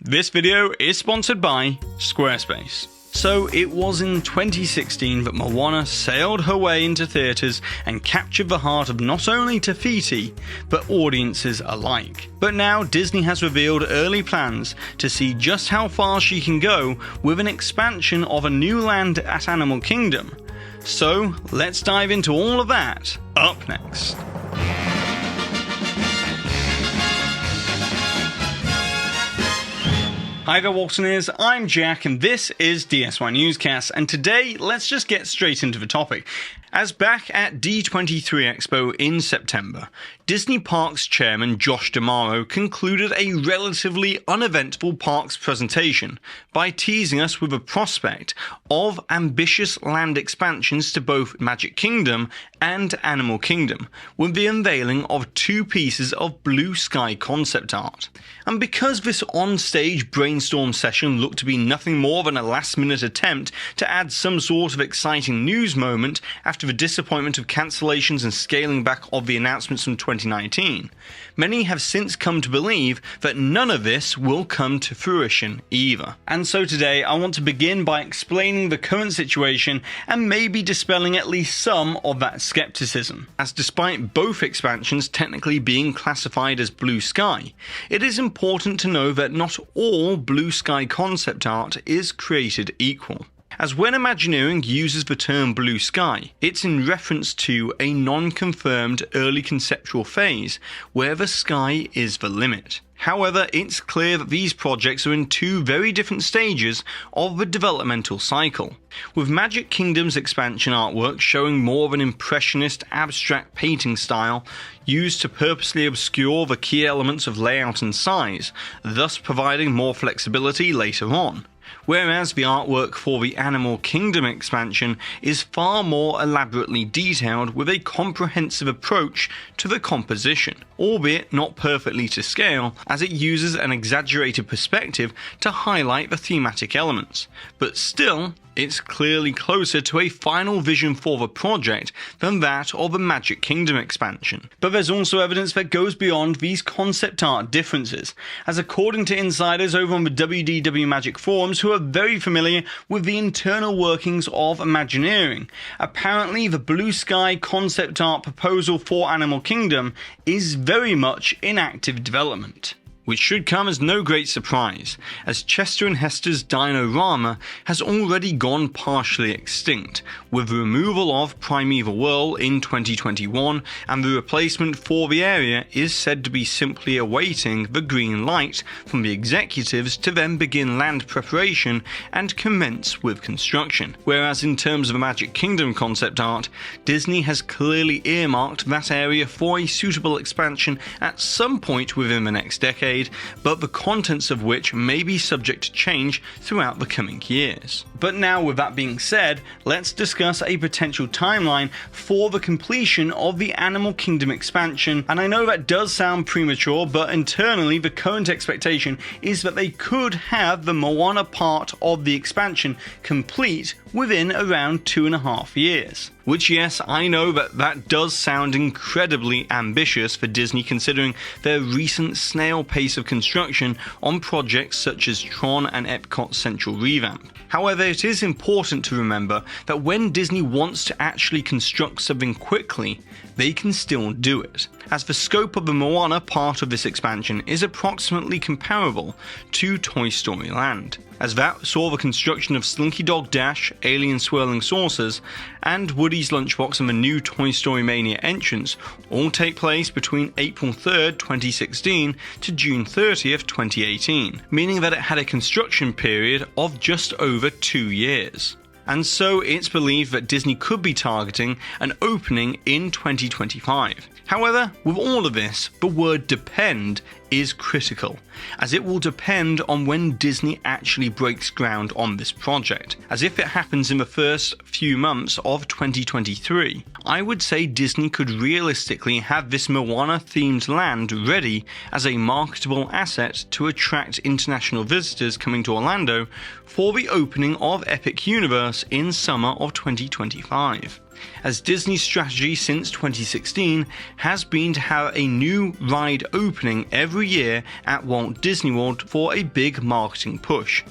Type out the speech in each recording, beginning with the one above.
This video is sponsored by Squarespace. So it was in 2016 that Moana sailed her way into theatres and captured the heart of not only Te Fiti, but audiences alike. But now Disney has revealed early plans to see just how far she can go with an expansion of a new land at Animal Kingdom. So let's dive into all of that up next. Hi there Waltoneers, I'm Jack and this is DSNY Newscast, and today let's just get straight into the topic. As back at D23 Expo in September, Disney Parks chairman Josh D'Amaro concluded a relatively uneventful parks presentation by teasing us with a prospect of ambitious land expansions to both Magic Kingdom and Animal Kingdom, with the unveiling of two pieces of blue sky concept art. And because this on-stage brainstorm session looked to be nothing more than a last-minute attempt to add some sort of exciting news moment after the disappointment of cancellations and scaling back of the announcements from 2019, many have since come to believe that none of this will come to fruition either. And so today I want to begin by explaining the current situation and maybe dispelling at least some of that skepticism, as despite both expansions technically being classified as blue sky, it is important to know that not all blue sky concept art is created equal. As when Imagineering uses the term blue sky, it's in reference to a non-confirmed early conceptual phase where the sky is the limit. However, it's clear that these projects are in two very different stages of the developmental cycle, with Magic Kingdom's expansion artwork showing more of an impressionist abstract painting style used to purposely obscure the key elements of layout and size, thus providing more flexibility later on. Whereas the artwork for the Animal Kingdom expansion is far more elaborately detailed with a comprehensive approach to the composition, albeit not perfectly to scale, as it uses an exaggerated perspective to highlight the thematic elements, but still, it's clearly closer to a final vision for the project than that of the Magic Kingdom expansion. But there's also evidence that goes beyond these concept art differences, as according to insiders over on the WDW Magic forums who are very familiar with the internal workings of Imagineering, apparently the blue sky concept art proposal for Animal Kingdom is very much in active development. Which should come as no great surprise, as Chester and Hester's Dino-Rama has already gone partially extinct, with the removal of Primeval World in 2021, and the replacement for the area is said to be simply awaiting the green light from the executives to then begin land preparation and commence with construction. Whereas in terms of the Magic Kingdom concept art, Disney has clearly earmarked that area for a suitable expansion at some point within the next decade, but the contents of which may be subject to change throughout the coming years. But now, with that being said, let's discuss a potential timeline for the completion of the Animal Kingdom expansion. And I know that does sound premature, but internally the current expectation is that they could have the Moana part of the expansion complete within around 2.5 years. Which, yes, I know that does sound incredibly ambitious for Disney considering their recent snail pace of construction on projects such as Tron and Epcot's Central Revamp. However, it is important to remember that when Disney wants to actually construct something quickly, they can still do it, as the scope of the Moana part of this expansion is approximately comparable to Toy Story Land, as that saw the construction of Slinky Dog Dash, Alien Swirling Saucers, and Woody's Lunchbox and the new Toy Story Mania entrance all take place between April 3rd, 2016 to June 30th, 2018, meaning that it had a construction period of just over 2 years. And so it's believed that Disney could be targeting an opening in 2025. However, with all of this, the word depend is critical, as it will depend on when Disney actually breaks ground on this project, as if it happens in the first few months of 2023, I would say Disney could realistically have this Moana-themed land ready as a marketable asset to attract international visitors coming to Orlando for the opening of Epic Universe in summer of 2025. as Disney's strategy since 2016 has been to have a new ride opening every year at Walt Disney World for a big marketing push.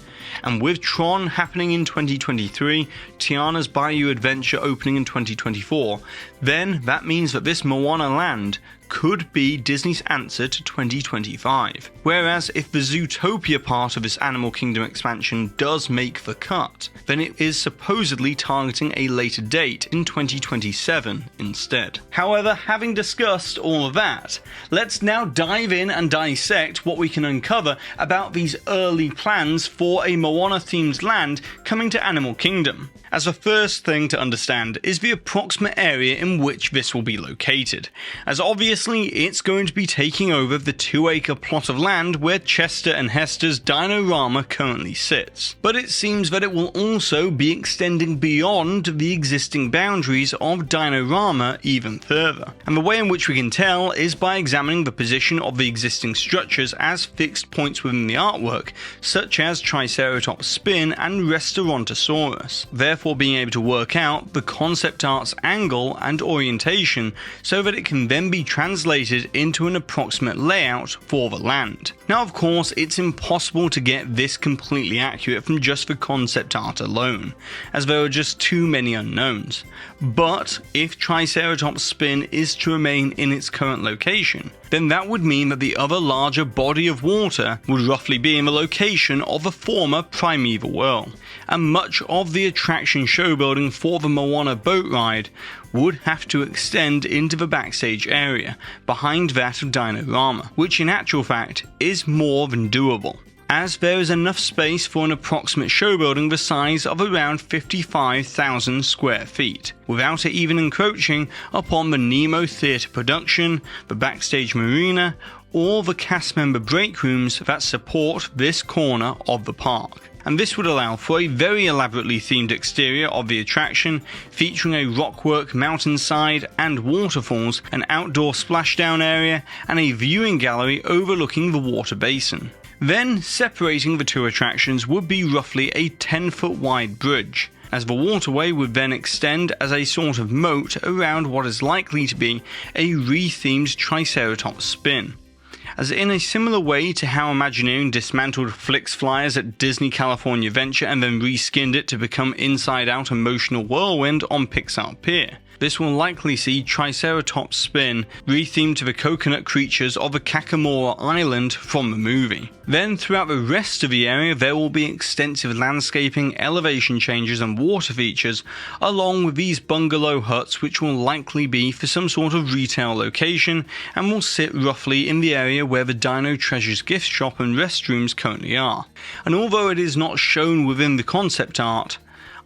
And with Tron happening in 2023, Tiana's Bayou Adventure opening in 2024, then that means that this Moana land could be Disney's answer to 2025. Whereas if the Zootopia part of this Animal Kingdom expansion does make the cut, then it is supposedly targeting a later date in 2027 instead. However, having discussed all of that, let's now dive in and dissect what we can uncover about these early plans for a Moana-themed land coming to Animal Kingdom. As the first thing to understand is the approximate area in which this will be located, as obviously it's going to be taking over the 2-acre plot of land where Chester and Hester's Dino-Rama currently sits. But it seems that it will also be extending beyond the existing boundaries of Dino-Rama even further. And the way in which we can tell is by examining the position of the existing structures as fixed points within the artwork, such as Triceratops Spin and Restaurantosaurus, therefore being able to work out the concept art's angle and orientation so that it can then be translated into an approximate layout for the land. Now of course it's impossible to get this completely accurate from just the concept art alone, as there are just too many unknowns. But if Triceratops Spin is to remain in its current location, then that would mean that the other larger body of water would roughly be in the location of the former primeval world, and much of the attraction show building for the Moana boat ride would have to extend into the backstage area behind that of Dino-Rama, which in actual fact is more than doable, as there is enough space for an approximate show building the size of around 55,000 square feet, without it even encroaching upon the Nemo Theatre production, the backstage marina, or the cast member break rooms that support this corner of the park. And this would allow for a very elaborately themed exterior of the attraction, featuring a rockwork mountainside and waterfalls, an outdoor splashdown area, and a viewing gallery overlooking the water basin. Then, separating the two attractions would be roughly a 10-foot wide bridge, as the waterway would then extend as a sort of moat around what is likely to be a re-themed Triceratops Spin. As in a similar way to how Imagineering dismantled Flix Flyers at Disney California Adventure and then reskinned it to become Inside Out Emotional Whirlwind on Pixar Pier, this will likely see Triceratops Spin rethemed to the coconut creatures of the Kakamora Island from the movie. Then throughout the rest of the area there will be extensive landscaping, elevation changes and water features, along with these bungalow huts which will likely be for some sort of retail location and will sit roughly in the area where the Dino Treasures gift shop and restrooms currently are. And although it is not shown within the concept art,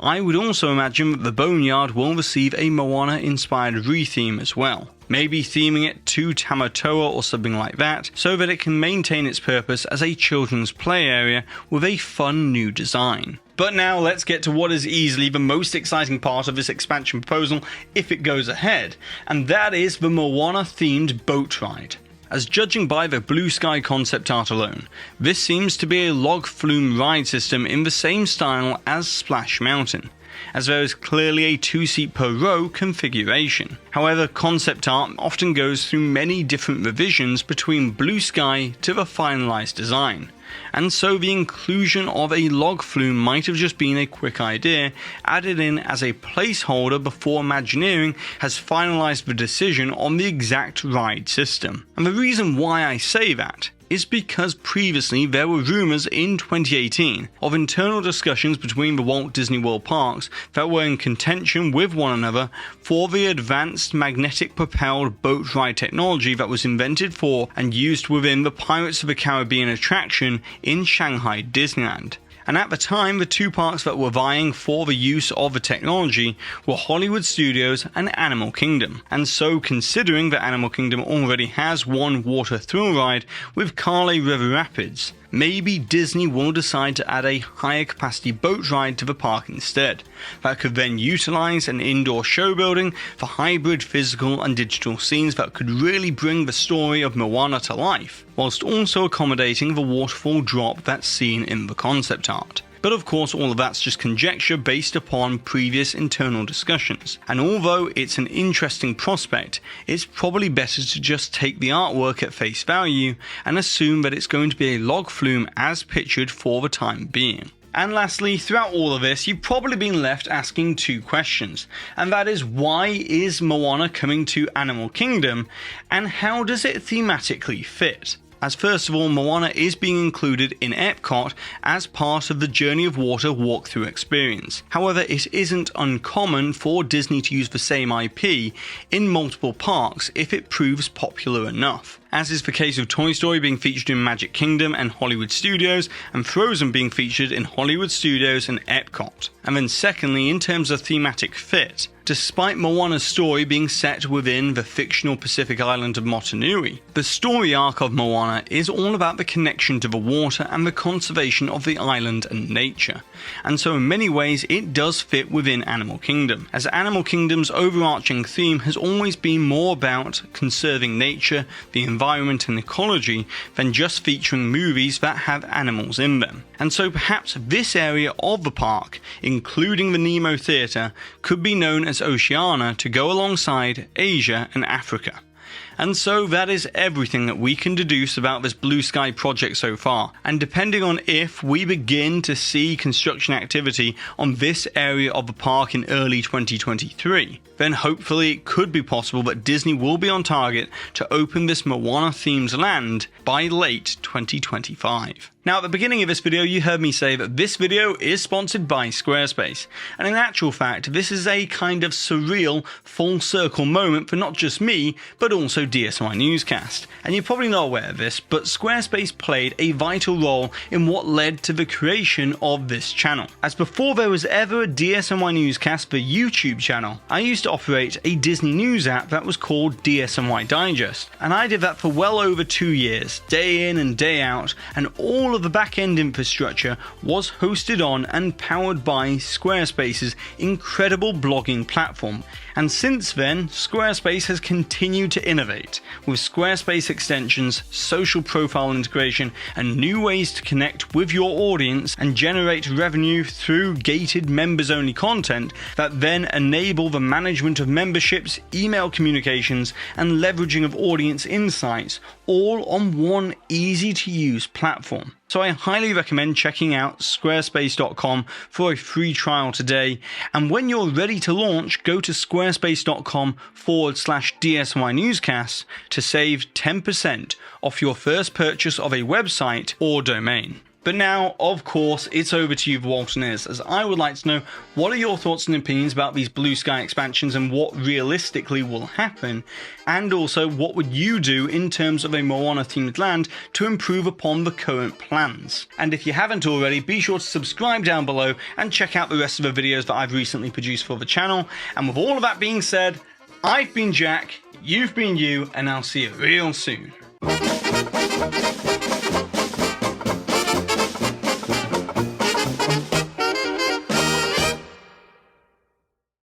I would also imagine that the Boneyard will receive a Moana-inspired re-theme as well, maybe theming it to Tamatoa or something like that, so that it can maintain its purpose as a children's play area with a fun new design. But now let's get to what is easily the most exciting part of this expansion proposal if it goes ahead, and that is the Moana-themed boat ride. As judging by the blue sky concept art alone, this seems to be a log flume ride system in the same style as Splash Mountain, as there is clearly a 2-seat per row configuration. However, concept art often goes through many different revisions between blue sky to the finalized design, and so the inclusion of a log flume might have just been a quick idea added in as a placeholder before Imagineering has finalized the decision on the exact ride system. And the reason why I say that is because previously there were rumours in 2018 of internal discussions between the Walt Disney World parks that were in contention with one another for the advanced magnetic propelled boat ride technology that was invented for and used within the Pirates of the Caribbean attraction in Shanghai Disneyland. And at the time, the two parks that were vying for the use of the technology were Hollywood Studios and Animal Kingdom. And so, considering that Animal Kingdom already has one water thrill ride with Kale River Rapids, maybe Disney will decide to add a higher capacity boat ride to the park instead, that could then utilize an indoor show building for hybrid physical and digital scenes that could really bring the story of Moana to life, whilst also accommodating the waterfall drop that's seen in the concept art. But of course, all of that's just conjecture based upon previous internal discussions. And although it's an interesting prospect, it's probably better to just take the artwork at face value and assume that it's going to be a log flume as pictured for the time being. And lastly, throughout all of this, you've probably been left asking two questions, and that is, why is Moana coming to Animal Kingdom, and how does it thematically fit? As first of all, Moana is being included in Epcot as part of the Journey of Water walkthrough experience. However, it isn't uncommon for Disney to use the same IP in multiple parks if it proves popular enough, as is the case of Toy Story being featured in Magic Kingdom and Hollywood Studios, and Frozen being featured in Hollywood Studios and Epcot. And then secondly, in terms of thematic fit, despite Moana's story being set within the fictional Pacific island of Motunui, the story arc of Moana is all about the connection to the water and the conservation of the island and nature. And so in many ways it does fit within Animal Kingdom, as Animal Kingdom's overarching theme has always been more about conserving nature, the environment and ecology than just featuring movies that have animals in them. And so perhaps this area of the park, including the Nemo Theatre, could be known as Oceania to go alongside Asia and Africa. And so that is everything that we can deduce about this Blue Sky project so far, and depending on if we begin to see construction activity on this area of the park in early 2023, then hopefully it could be possible that Disney will be on target to open this Moana-themed land by late 2025. Now, at the beginning of this video, you heard me say that this video is sponsored by Squarespace, and in actual fact, this is a kind of surreal full circle moment for not just me, but also DSNY Newscast. And you're probably not aware of this, but Squarespace played a vital role in what led to the creation of this channel. As before there was ever a DSNY Newscast, the YouTube channel, I used to operate a Disney news app that was called DSNY Digest, and I did that for well over 2 years, day in and day out, and all of the back-end infrastructure was hosted on and powered by Squarespace's incredible blogging platform. And since then, Squarespace has continued to innovate, with Squarespace extensions, social profile integration, and new ways to connect with your audience and generate revenue through gated members-only content that then enable the management of memberships, email communications, and leveraging of audience insights, all on one easy-to-use platform. So I highly recommend checking out squarespace.com for a free trial today. And when you're ready to launch, go to squarespace.com/DSNY Newscast to save 10% off your first purchase of a website or domain. But now, of course, it's over to you, the Waltoniers, as I would like to know, what are your thoughts and opinions about these Blue Sky expansions and what realistically will happen? And also, what would you do in terms of a Moana-themed land to improve upon the current plans? And if you haven't already, be sure to subscribe down below and check out the rest of the videos that I've recently produced for the channel. And with all of that being said, I've been Jack, you've been you, and I'll see you real soon.